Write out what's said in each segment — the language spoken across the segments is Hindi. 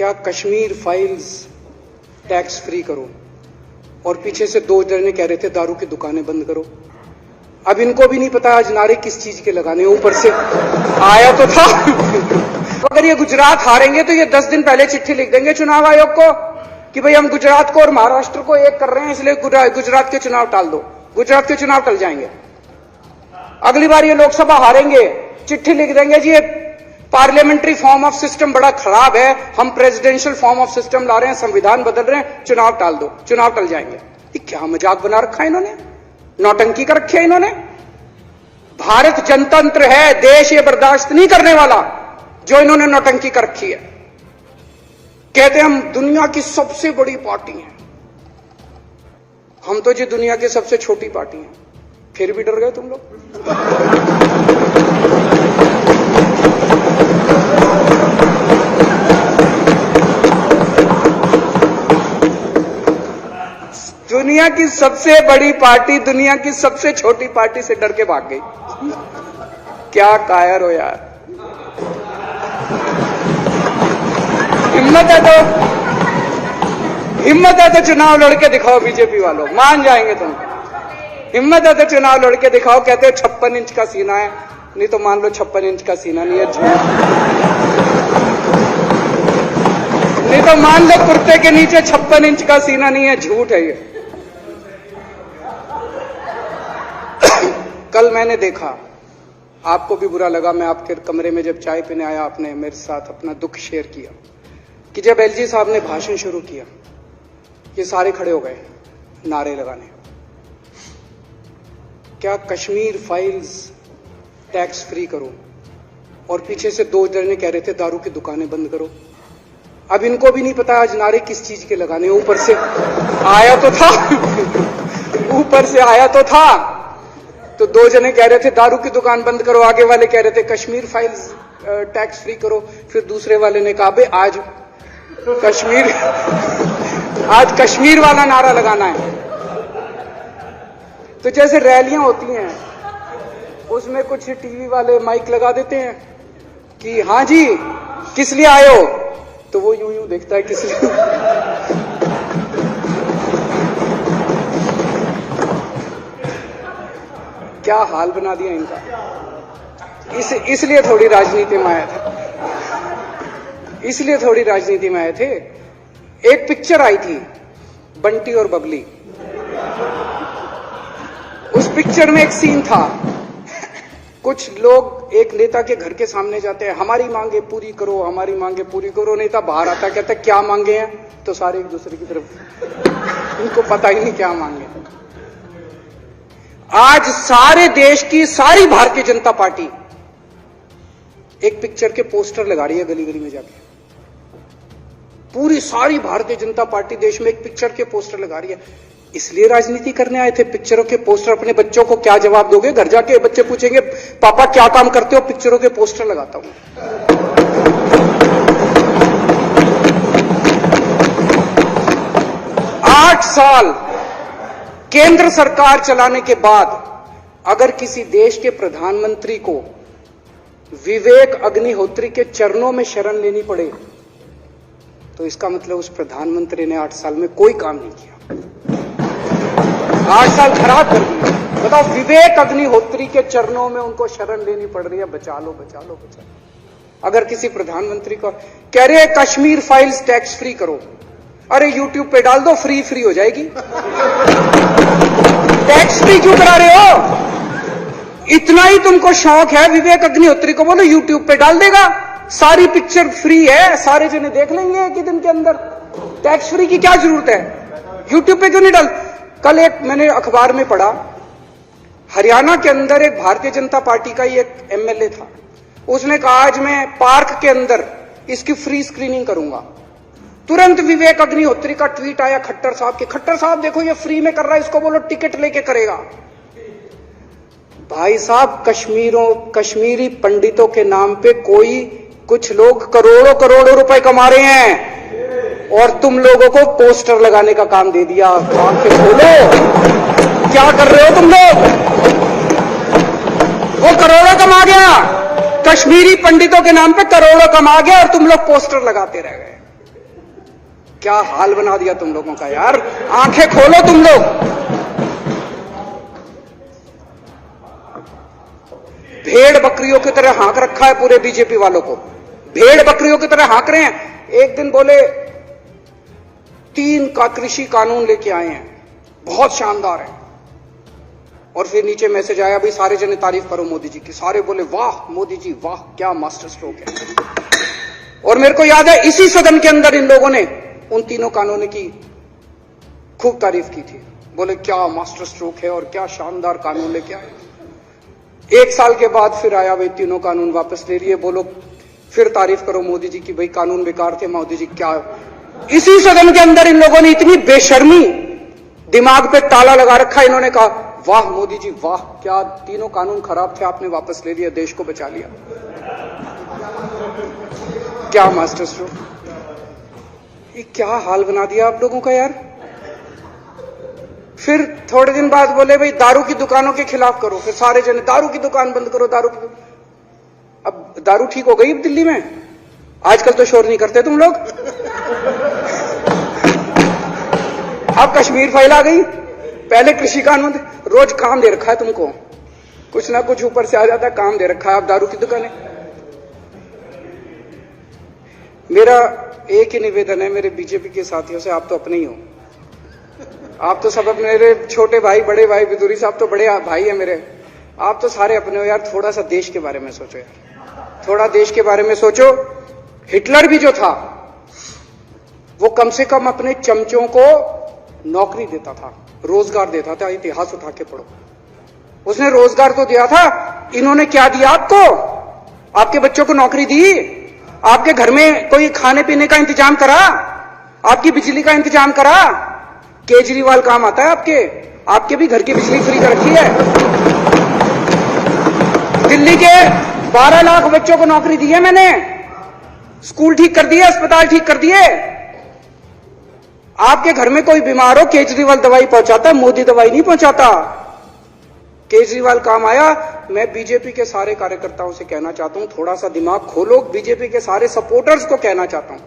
क्या कश्मीर फाइल्स टैक्स फ्री करो, और पीछे से दो जने कह रहे थे दारू की दुकानें बंद करो। अब इनको भी नहीं पता आज नारे किस चीज के लगाने, ऊपर से आया तो था। अगर ये गुजरात हारेंगे तो ये 10 दिन पहले चिट्ठी लिख देंगे चुनाव आयोग को कि भाई हम गुजरात को और महाराष्ट्र को एक कर रहे हैं, इसलिए गुजरात के चुनाव टाल दो। गुजरात के चुनाव टल जाएंगे। अगली बार ये लोकसभा हारेंगे, चिट्ठी लिख देंगे जी ये पार्लियामेंट्री फॉर्म ऑफ सिस्टम बड़ा खराब है, हम प्रेसिडेंशियल फॉर्म ऑफ सिस्टम ला रहे हैं, संविधान बदल रहे हैं, चुनाव टाल दो, चुनाव टल जाएंगे। ये क्या मजाक बना रखा है इन्होंने, नौटंकी कर रखी है इन्होंने। भारत जनतंत्र है, देश ये बर्दाश्त नहीं करने वाला जो इन्होंने नौटंकी कर रखी है। कहते हैं हम दुनिया की सबसे बड़ी पार्टी हैं, हम तो जी दुनिया की सबसे छोटी पार्टी हैं, फिर भी डर गए तुम लोग। दुनिया की सबसे बड़ी पार्टी दुनिया की सबसे छोटी पार्टी से डर के भाग गई। क्या कायर हो यार, हिम्मत है तो चुनाव लड़के दिखाओ बीजेपी वालों, मान जाएंगे तुम। हिम्मत है तो चुनाव लड़के दिखाओ। कहते हैं 56 इंच का सीना है, नहीं तो मान लो 56 इंच का सीना नहीं है, झूठ। नहीं तो मान लो कुर्ते के नीचे 56 इंच का सीना नहीं है, झूठ है ये। कल मैंने देखा, आपको भी बुरा लगा, मैं आपके कमरे में जब चाय पीने आया, आपने मेरे साथ अपना दुख शेयर किया कि जब एलजी साहब ने भाषण शुरू किया, ये सारे खड़े हो गए नारे लगाने। क्या कश्मीर फाइल्स टैक्स फ्री करो, और पीछे से दो जने कह रहे थे दारू की दुकानें बंद करो। अब इनको भी नहीं पता आज नारे किस चीज के लगाने, ऊपर से आया तो था। ऊपर से आया तो था, तो दो जने कह रहे थे दारू की दुकान बंद करो, आगे वाले कह रहे थे कश्मीर फाइल्स टैक्स फ्री करो, फिर दूसरे वाले ने कहा आज कश्मीर वाला नारा लगाना है। तो जैसे रैलियां होती हैं उसमें कुछ टीवी वाले माइक लगा देते हैं कि हाँ जी किस लिए आए हो, तो वो यूं देखता है किस लिए। क्या हाल बना दिया इनका। इसलिए थोड़ी राजनीति में आया था, इसलिए थोड़ी राजनीति में आए थे। एक पिक्चर आई थी बंटी और बबली, उस पिक्चर में एक सीन था, कुछ लोग एक नेता के घर के सामने जाते हैं, हमारी मांगे पूरी करो, हमारी मांगे पूरी करो। नेता बाहर आता कहता है क्या मांगे हैं, तो सारे एक दूसरे की तरफ, इनको पता ही नहीं क्या मांगे। आज सारे देश की सारी भारतीय जनता पार्टी एक पिक्चर के पोस्टर लगा रही है गली गली में जाके। पूरी सारी भारतीय जनता पार्टी देश में एक पिक्चर के पोस्टर लगा रही है। इसलिए राजनीति करने आए थे, पिक्चरों के पोस्टर। अपने बच्चों को क्या जवाब दोगे, घर जाके बच्चे पूछेंगे पापा क्या काम करते हो, पिक्चरों के पोस्टर लगाता हूं। 8 साल केंद्र सरकार चलाने के बाद अगर किसी देश के प्रधानमंत्री को विवेक अग्निहोत्री के चरणों में शरण लेनी पड़े, तो इसका मतलब उस प्रधानमंत्री ने 8 साल में कोई काम नहीं किया। 8 साल खराब कर दिए। बताओ, विवेक अग्निहोत्री के चरणों में उनको शरण लेनी पड़ रही है, बचा लो बचा लो बचा लो। अगर किसी प्रधानमंत्री को कह रहे हैं कश्मीर फाइल्स टैक्स फ्री करो, अरे यूट्यूब पे डाल दो, फ्री हो जाएगी। टैक्स फ्री क्यों करा रहे हो? इतना ही तुमको शौक है, विवेक अग्निहोत्री को बोलो यूट्यूब पे डाल देगा, सारी पिक्चर फ्री है, सारे जने देख लेंगे एक ही दिन के अंदर। टैक्स फ्री की क्या जरूरत है, यूट्यूब पे क्यों नहीं डाल? कल एक मैंने अखबार में पढ़ा, हरियाणा के अंदर एक भारतीय जनता पार्टी का ही एक एमएलए था, उसने कहा आज मैं पार्क के अंदर इसकी फ्री स्क्रीनिंग करूंगा। तुरंत विवेक अग्निहोत्री का ट्वीट आया खट्टर साहब के, खट्टर साहब देखो ये फ्री में कर रहा है, इसको बोलो टिकट लेके करेगा। भाई साहब, कश्मीरी पंडितों के नाम पे कुछ लोग करोड़ों रुपए कमा रहे हैं, और तुम लोगों को पोस्टर लगाने का काम दे दिया। आंखें खोलो, क्या कर रहे हो तुम लोग? वो करोड़ों कमा गया, कश्मीरी पंडितों के नाम पे करोड़ों कमा गया, और तुम लोग पोस्टर लगाते रह गए। क्या हाल बना दिया तुम लोगों का यार, आंखें खोलो तुम लोग। भेड़ बकरियों की तरह हाँक रखा है पूरे बीजेपी वालों को, भेड़ बकरियों की तरह हाँक रहे हैं। एक दिन बोले 3 का कृषि कानून लेके आए हैं, बहुत शानदार है, और फिर नीचे मैसेज आया भाई सारे जने तारीफ करो मोदी जी की। सारे बोले वाह मोदी जी वाह, क्या मास्टर स्ट्रोक है। और मेरे को याद है इसी सदन के अंदर इन लोगों ने उन 3 कानूनों की खूब तारीफ की थी, बोले क्या मास्टर स्ट्रोक है और क्या शानदार कानून लेके आए। 1 साल के बाद फिर आया भाई 3 कानून वापस ले लिए, बोलो फिर तारीफ करो मोदी जी की, भाई कानून बेकार थे मोदी जी क्या। इसी सदन के अंदर इन लोगों ने इतनी बेशर्मी, दिमाग पे ताला लगा रखा, इन्होंने कहा वाह मोदी जी वाह, क्या 3 कानून खराब थे आपने वापस ले लिया, देश को बचा लिया। क्या मास्टर स्ट्रोक, ये क्या हाल बना दिया आप लोगों का यार। फिर थोड़े दिन बाद बोले भाई दारू की दुकानों के खिलाफ करो, फिर सारे जने दारू की दुकान बंद करो, दारू की। अब दारू ठीक हो गई दिल्ली में, आजकल तो शोर नहीं करते तुम लोग। अब कश्मीर फाइल आ गई, पहले कृषि कानून, रोज काम दे रखा है तुमको, कुछ ना कुछ ऊपर से आ जाता है, काम दे रखा है। अब दारू की दुकानें। मेरा एक ही निवेदन है मेरे बीजेपी के साथियों से, आप तो अपने ही हो, आप तो सब अपने, मेरे छोटे भाई बड़े भाई बिदुरी साहब तो बड़े भाई है मेरे, आप तो सारे अपने हो यार। थोड़ा सा देश के बारे में सोचो यार, थोड़ा देश के बारे में सोचो। हिटलर भी जो था वो कम से कम अपने चमचों को नौकरी देता था, रोजगार देता था। इतिहास उठा के पढ़ो, उसने रोजगार तो दिया था। इन्होंने क्या दिया आपको? आपके बच्चों को नौकरी दी, आपके घर में कोई खाने पीने का इंतजाम करा, आपकी बिजली का इंतजाम करा। केजरीवाल काम आता है आपके भी घर की बिजली फ्री कर रखी है। दिल्ली के 12 लाख बच्चों को नौकरी दी है मैंने, स्कूल ठीक कर दिए, अस्पताल ठीक कर दिए। आपके घर में कोई बीमार हो, केजरीवाल दवाई पहुंचाता, मोदी दवाई नहीं पहुंचाता। केजरीवाल काम आया। मैं बीजेपी के सारे कार्यकर्ताओं से कहना चाहता हूं, थोड़ा सा दिमाग खोलो। बीजेपी के सारे सपोर्टर्स को कहना चाहता हूं,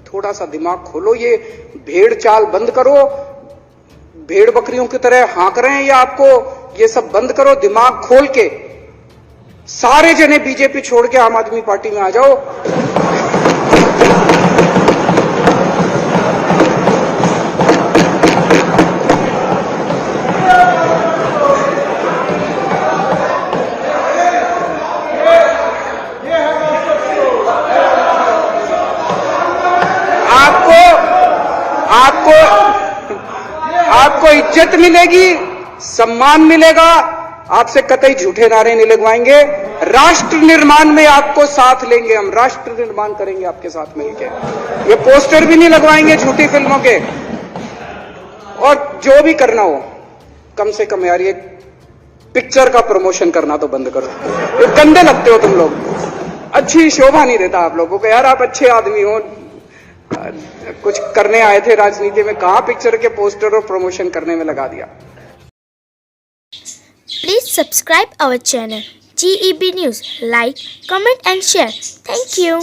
थोड़ा सा दिमाग खोलो। ये भेड़ चाल बंद करो, भेड़ बकरियों की तरह हाँक रहे हैं ये आपको, ये सब बंद करो। दिमाग खोल के सारे जने बीजेपी छोड़ के आम आदमी पार्टी में आ जाओ। आपको इज्जत मिलेगी, सम्मान मिलेगा, आपसे कतई झूठे नारे नहीं लगवाएंगे। राष्ट्र निर्माण में आपको साथ लेंगे, हम राष्ट्र निर्माण करेंगे आपके साथ मिलकर। ये पोस्टर भी नहीं लगवाएंगे झूठी फिल्मों के। और जो भी करना हो, कम से कम यार ये पिक्चर का प्रमोशन करना तो बंद करो। ये गंदे लगते हो तुम लोग, अच्छी शोभा नहीं देता आप लोगों को यार। आप अच्छे आदमी हो, कुछ करने आए थे राजनीति में, कहां पिक्चर के पोस्टर और प्रमोशन करने में लगा दिया। Please subscribe our channel GEB News. Like, comment and share. Thank you.